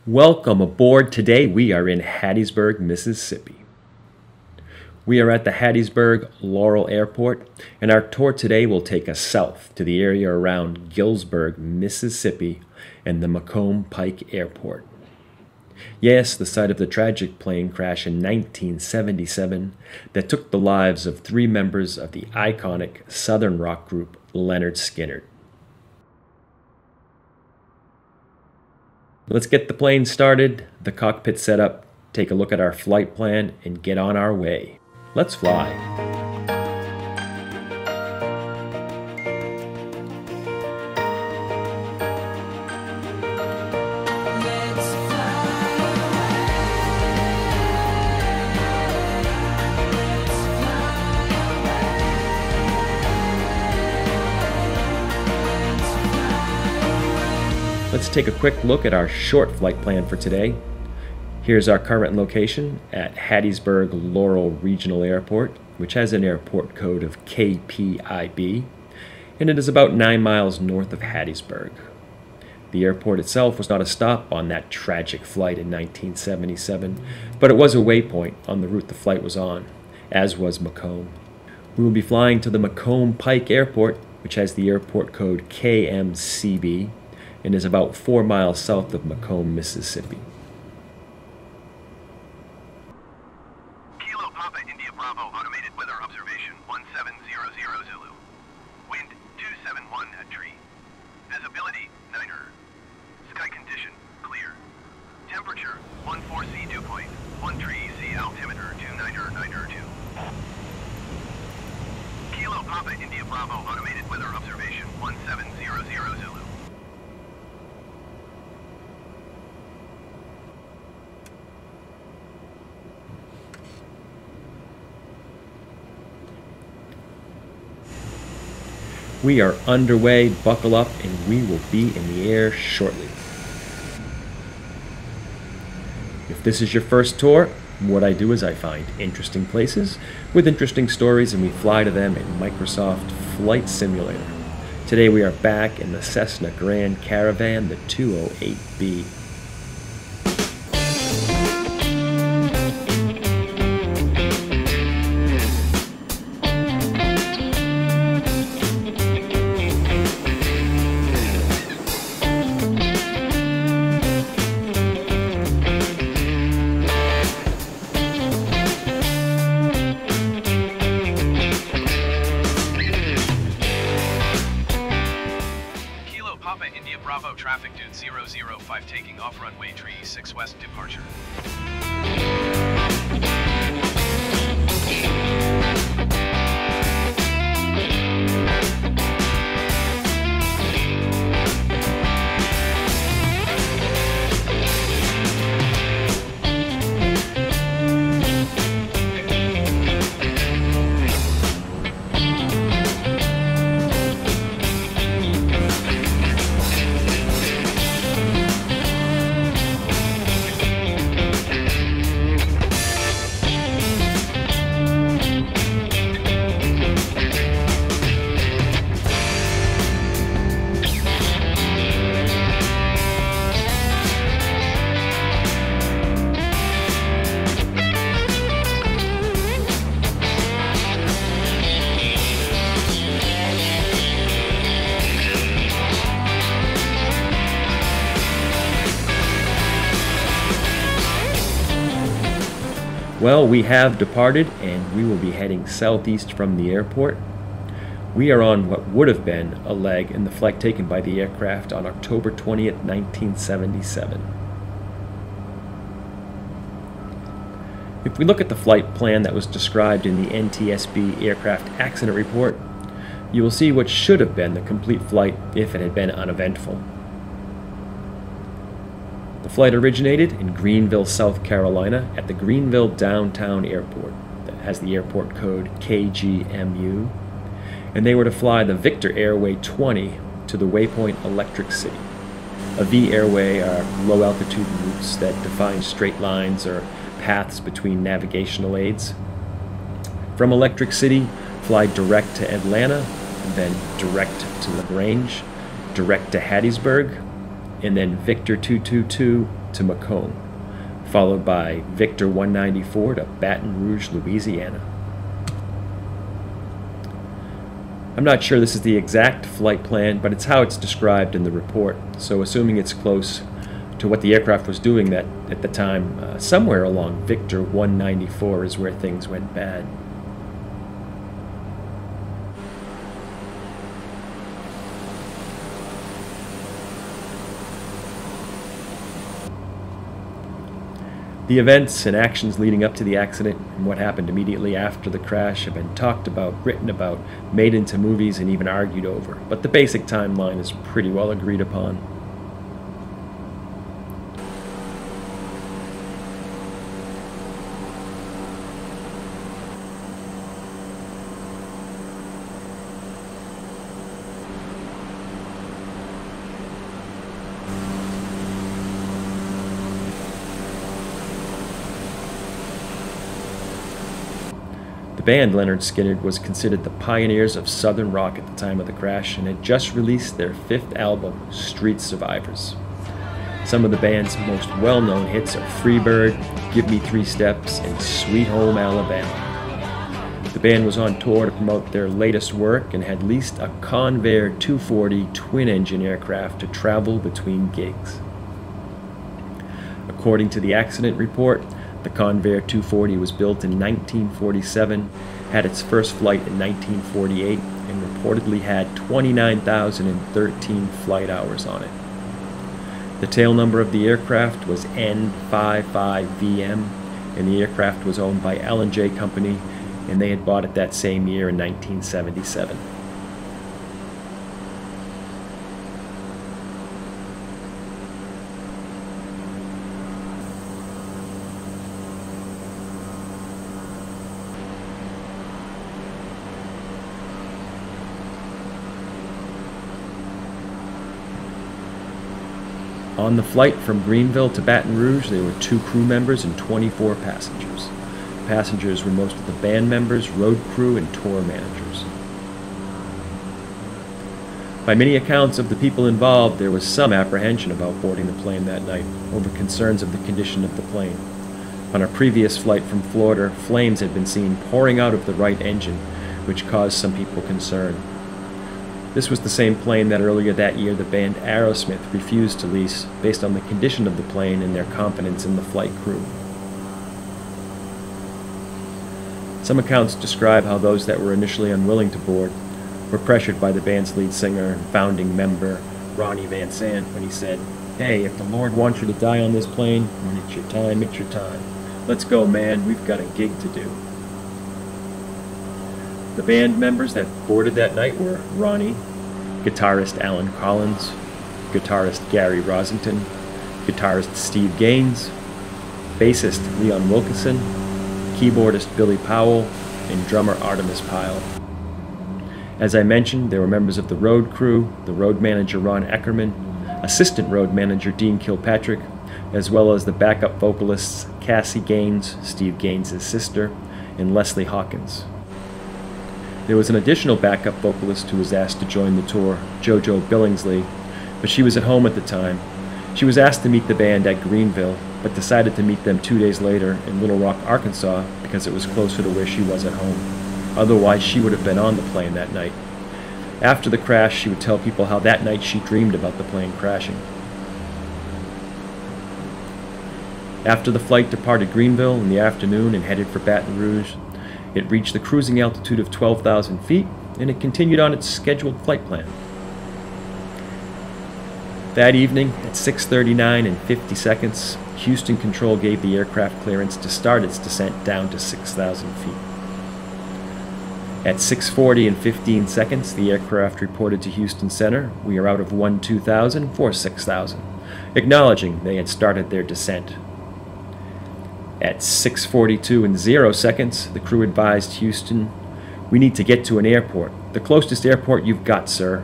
Welcome aboard. Today we are in Hattiesburg, Mississippi. We are at the Hattiesburg Laurel Airport, and our tour today will take us south to the area around Gillsburg, Mississippi, and the Macomb Pike Airport. Yes, the site of the tragic plane crash in 1977 that took the lives of 3 members of the iconic Southern rock group Lynyrd Skynyrd. Let's get the plane started, the cockpit set up, take a look at our flight plan, and get on our way. Let's fly. Let's take a quick look at our short flight plan for today. Here's our current location at Hattiesburg Laurel Regional Airport, which has an airport code of KPIB, and it is about 9 miles north of Hattiesburg. The airport itself was not a stop on that tragic flight in 1977, but it was a waypoint on the route the flight was on, as was Macomb. We will be flying to the Macomb Pike Airport, which has the airport code KMCB, and is about 4 miles south of Macomb, Mississippi. Kilo Papa India Bravo automated weather observation 1700 Zulu. Wind 271 at tree. Visibility 9er. Sky condition clear. Temperature 14C dew point. 1 tree C altimeter 29er 9er 2. Kilo Papa India Bravo automated weather observation 1700 Zulu. We are underway, buckle up, and we will be in the air shortly. If this is your first tour, what I do is I find interesting places with interesting stories and we fly to them in Microsoft Flight Simulator. Today we are back in the Cessna Grand Caravan, the 208B. India Bravo traffic dude 005 taking off runway 36 west departure. Well, we have departed and we will be heading southeast from the airport. We are on what would have been a leg in the flight taken by the aircraft on October 20th, 1977. If we look at the flight plan that was described in the NTSB aircraft accident report, you will see what should have been the complete flight if it had been uneventful. The flight originated in Greenville, South Carolina at the Greenville Downtown Airport that has the airport code KGMU, and they were to fly the Victor Airway 20 to the waypoint Electric City. A V airway are low altitude routes that define straight lines or paths between navigational aids. From Electric City, fly direct to Atlanta, then direct to LaGrange, direct to Hattiesburg, and then Victor 222 to Macomb, followed by Victor 194 to Baton Rouge, Louisiana. I'm not sure this is the exact flight plan, but it's how it's described in the report, so assuming it's close to what the aircraft was doing at the time, somewhere along Victor 194 is where things went bad. The events and actions leading up to the accident and what happened immediately after the crash have been talked about, written about, made into movies, and even argued over, but the basic timeline is pretty well agreed upon. The band Lynyrd Skynyrd was considered the pioneers of Southern rock at the time of the crash and had just released their 5th album, Street Survivors. Some of the band's most well-known hits are Freebird, Give Me 3 Steps, and Sweet Home Alabama. The band was on tour to promote their latest work and had leased a Convair 240 twin-engine aircraft to travel between gigs. According to the accident report, the Convair 240 was built in 1947, had its first flight in 1948, and reportedly had 29,013 flight hours on it. The tail number of the aircraft was N55VM, and the aircraft was owned by L&J Company, and they had bought it that same year in 1977. On the flight from Greenville to Baton Rouge, there were 2 crew members and 24 passengers. Passengers were most of the band members, road crew, and tour managers. By many accounts of the people involved, there was some apprehension about boarding the plane that night over concerns of the condition of the plane. On a previous flight from Florida, flames had been seen pouring out of the right engine, which caused some people concern. This was the same plane that earlier that year the band Aerosmith refused to lease based on the condition of the plane and their confidence in the flight crew. Some accounts describe how those that were initially unwilling to board were pressured by the band's lead singer and founding member Ronnie Van Sant when he said, "Hey, if the Lord wants you to die on this plane, when it's your time, it's your time. Let's go, man, we've got a gig to do." The band members that boarded that night were Ronnie, guitarist Alan Collins, guitarist Gary Rosington, guitarist Steve Gaines, bassist Leon Wilkinson, keyboardist Billy Powell, and drummer Artemis Pyle. As I mentioned, there were members of the road crew, the road manager Ron Eckerman, assistant road manager Dean Kilpatrick, as well as the backup vocalists Cassie Gaines, Steve Gaines' sister, and Leslie Hawkins. There was an additional backup vocalist who was asked to join the tour, JoJo Billingsley, but she was at home at the time. She was asked to meet the band at Greenville, but decided to meet them 2 days later in Little Rock, Arkansas, because it was closer to where she was at home. Otherwise, she would have been on the plane that night. After the crash, she would tell people how that night she dreamed about the plane crashing. After the flight departed Greenville in the afternoon and headed for Baton Rouge, it reached the cruising altitude of 12,000 feet, and it continued on its scheduled flight plan. That evening, at 6:39 and 50 seconds, Houston Control gave the aircraft clearance to start its descent down to 6,000 feet. At 6:40 and 15 seconds, the aircraft reported to Houston Center, "We are out of 12,000 for 6,000," acknowledging they had started their descent. At 6:42 and 0 seconds, the crew advised Houston, "We need to get to an airport. The closest airport you've got, sir."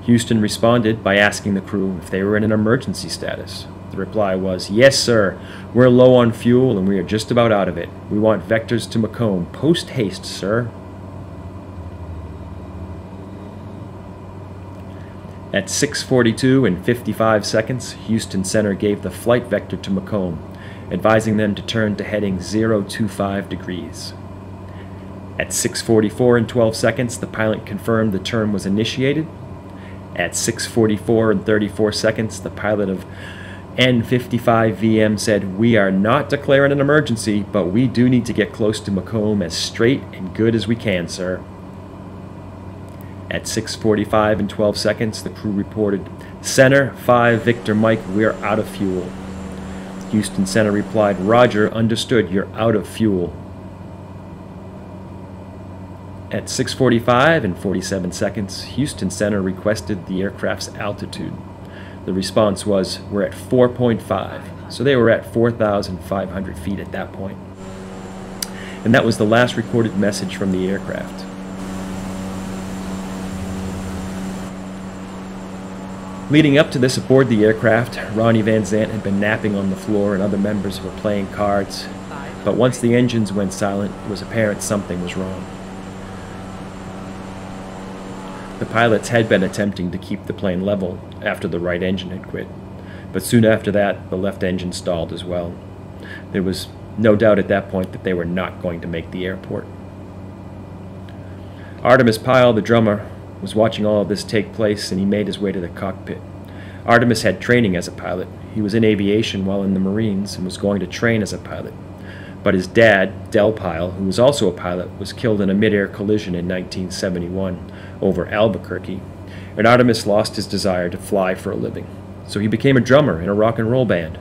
Houston responded by asking the crew if they were in an emergency status. The reply was, "Yes, sir. We're low on fuel and we are just about out of it. We want vectors to Macomb. Post haste, sir." At 6:42 and 55 seconds, Houston Center gave the flight vector to Macomb, advising them to turn to heading 025 degrees. At 6:44 and 12 seconds, the pilot confirmed the turn was initiated. At 6:44 and 34 seconds, the pilot of N55VM said, "We are not declaring an emergency, but we do need to get close to Macomb as straight and good as we can, sir." At 6:45 and 12 seconds, the crew reported, "Center 5 Victor Mike, we're out of fuel." Houston Center replied, "Roger, understood, you're out of fuel." At 6:45 and 47 seconds, Houston Center requested the aircraft's altitude. The response was, "We're at 4.5, so they were at 4,500 feet at that point. And that was the last recorded message from the aircraft. Leading up to this aboard the aircraft, Ronnie Van Zant had been napping on the floor and other members were playing cards. But once the engines went silent, it was apparent something was wrong. The pilots had been attempting to keep the plane level after the right engine had quit, but soon after that, the left engine stalled as well. There was no doubt at that point that they were not going to make the airport. Artemis Pyle, the drummer, was watching all of this take place, and he made his way to the cockpit. Artemis had training as a pilot. He was in aviation while in the Marines and was going to train as a pilot. But his dad, Del Pyle, who was also a pilot, was killed in a mid-air collision in 1971 over Albuquerque, and Artemis lost his desire to fly for a living. So he became a drummer in a rock and roll band,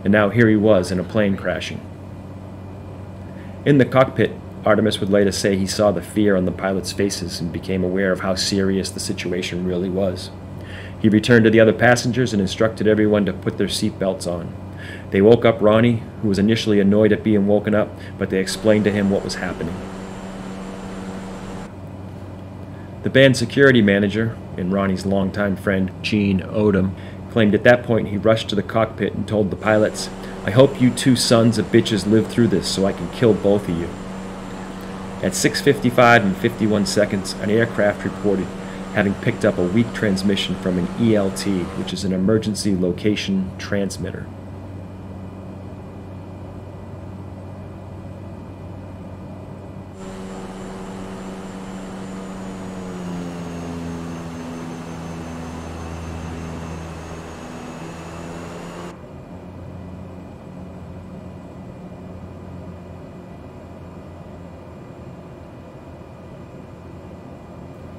and now here he was in a plane crashing. In the cockpit, Artemis would later say he saw the fear on the pilots' faces and became aware of how serious the situation really was. He returned to the other passengers and instructed everyone to put their seat belts on. They woke up Ronnie, who was initially annoyed at being woken up, but they explained to him what was happening. The band security manager, and Ronnie's longtime friend Gene Odom, claimed at that point he rushed to the cockpit and told the pilots, "I hope you two sons of bitches live through this so I can kill both of you." At 6:55 and 51 seconds, an aircraft reported having picked up a weak transmission from an ELT, which is an emergency location transmitter.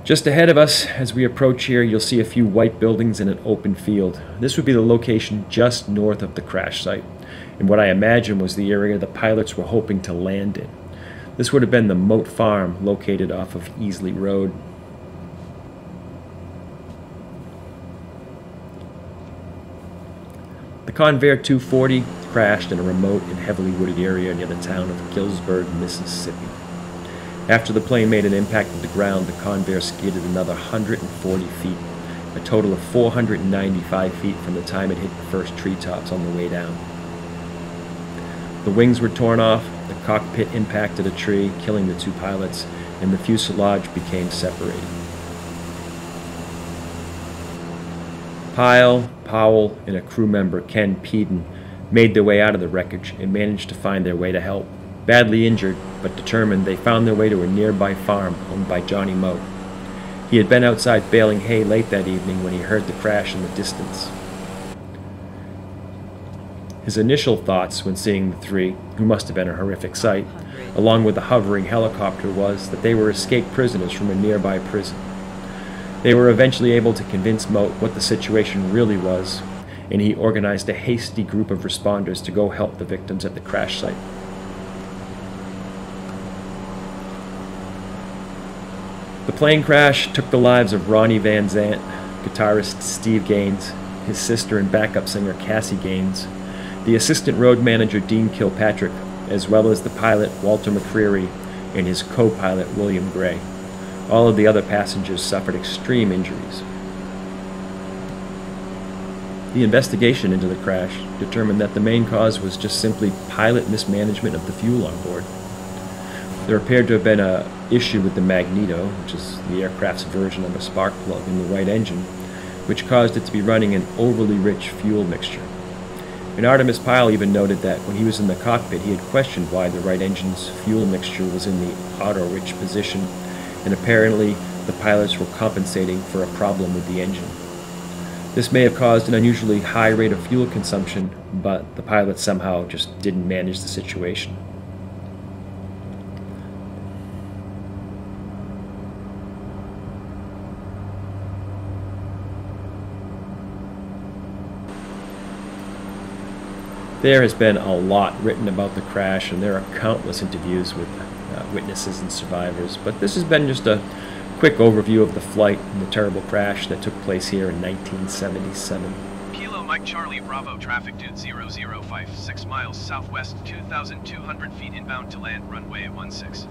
Just ahead of us, as we approach here, you'll see a few white buildings in an open field. This would be the location just north of the crash site, and what I imagine was the area the pilots were hoping to land in. This would have been the Moat Farm, located off of Easley Road. The Convair 240 crashed in a remote and heavily wooded area near the town of Gillsburg, Mississippi. After the plane made an impact with the ground, the Convair skidded another 140 feet, a total of 495 feet from the time it hit the first treetops on the way down. The wings were torn off, the cockpit impacted a tree, killing the two pilots, and the fuselage became separated. Pyle, Powell, and a crew member, Ken Peden, made their way out of the wreckage and managed to find their way to help. Badly injured, but determined, they found their way to a nearby farm owned by Johnny Moe. He had been outside baling hay late that evening when he heard the crash in the distance. His initial thoughts when seeing the three, who must have been a horrific sight, along with the hovering helicopter, was that they were escaped prisoners from a nearby prison. They were eventually able to convince Moe what the situation really was, and he organized a hasty group of responders to go help the victims at the crash site. The plane crash took the lives of Ronnie Van Zant, guitarist Steve Gaines, his sister and backup singer Cassie Gaines, the assistant road manager Dean Kilpatrick, as well as the pilot Walter McCreary and his co-pilot William Gray. All of the other passengers suffered extreme injuries. The investigation into the crash determined that the main cause was just simply pilot mismanagement of the fuel on board. There appeared to have been an issue with the magneto, which is the aircraft's version of a spark plug in the right engine, which caused it to be running an overly rich fuel mixture. And Artemis Pyle even noted that when he was in the cockpit, he had questioned why the right engine's fuel mixture was in the auto-rich position, and apparently the pilots were compensating for a problem with the engine. This may have caused an unusually high rate of fuel consumption, but the pilots somehow just didn't manage the situation. There has been a lot written about the crash, and there are countless interviews with witnesses and survivors, but this has been just a quick overview of the flight and the terrible crash that took place here in 1977. Kilo Mike Charlie Bravo traffic dude 0056 6 miles southwest, 2,200 feet inbound to land, runway 16.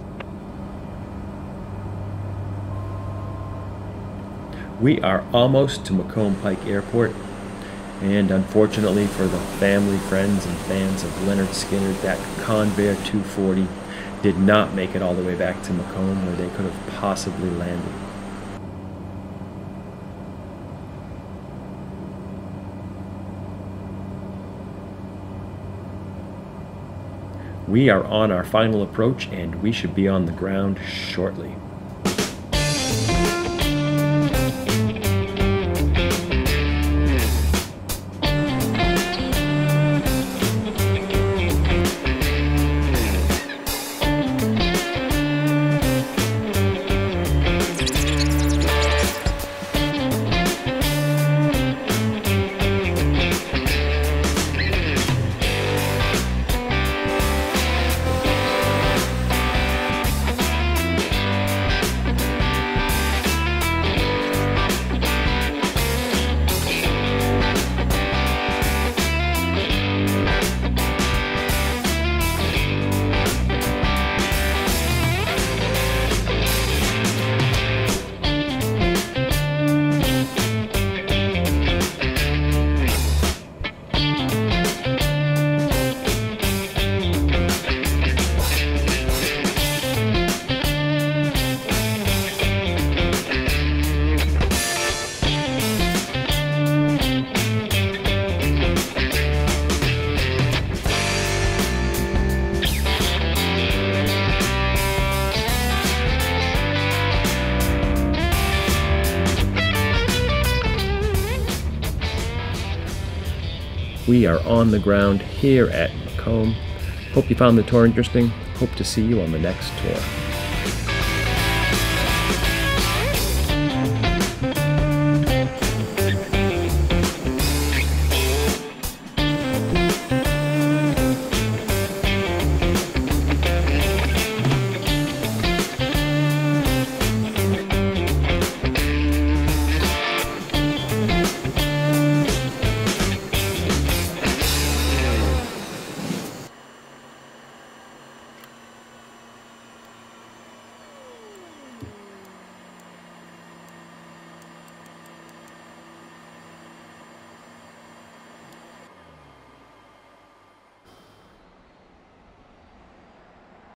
We are almost to Macomb Pike Airport, and unfortunately for the family, friends, and fans of Lynyrd Skynyrd, that Convair 240 did not make it all the way back to Macomb, where they could have possibly landed. We are on our final approach, and we should be on the ground shortly. We are on the ground here at Macomb. Hope you found the tour interesting. Hope to see you on the next tour.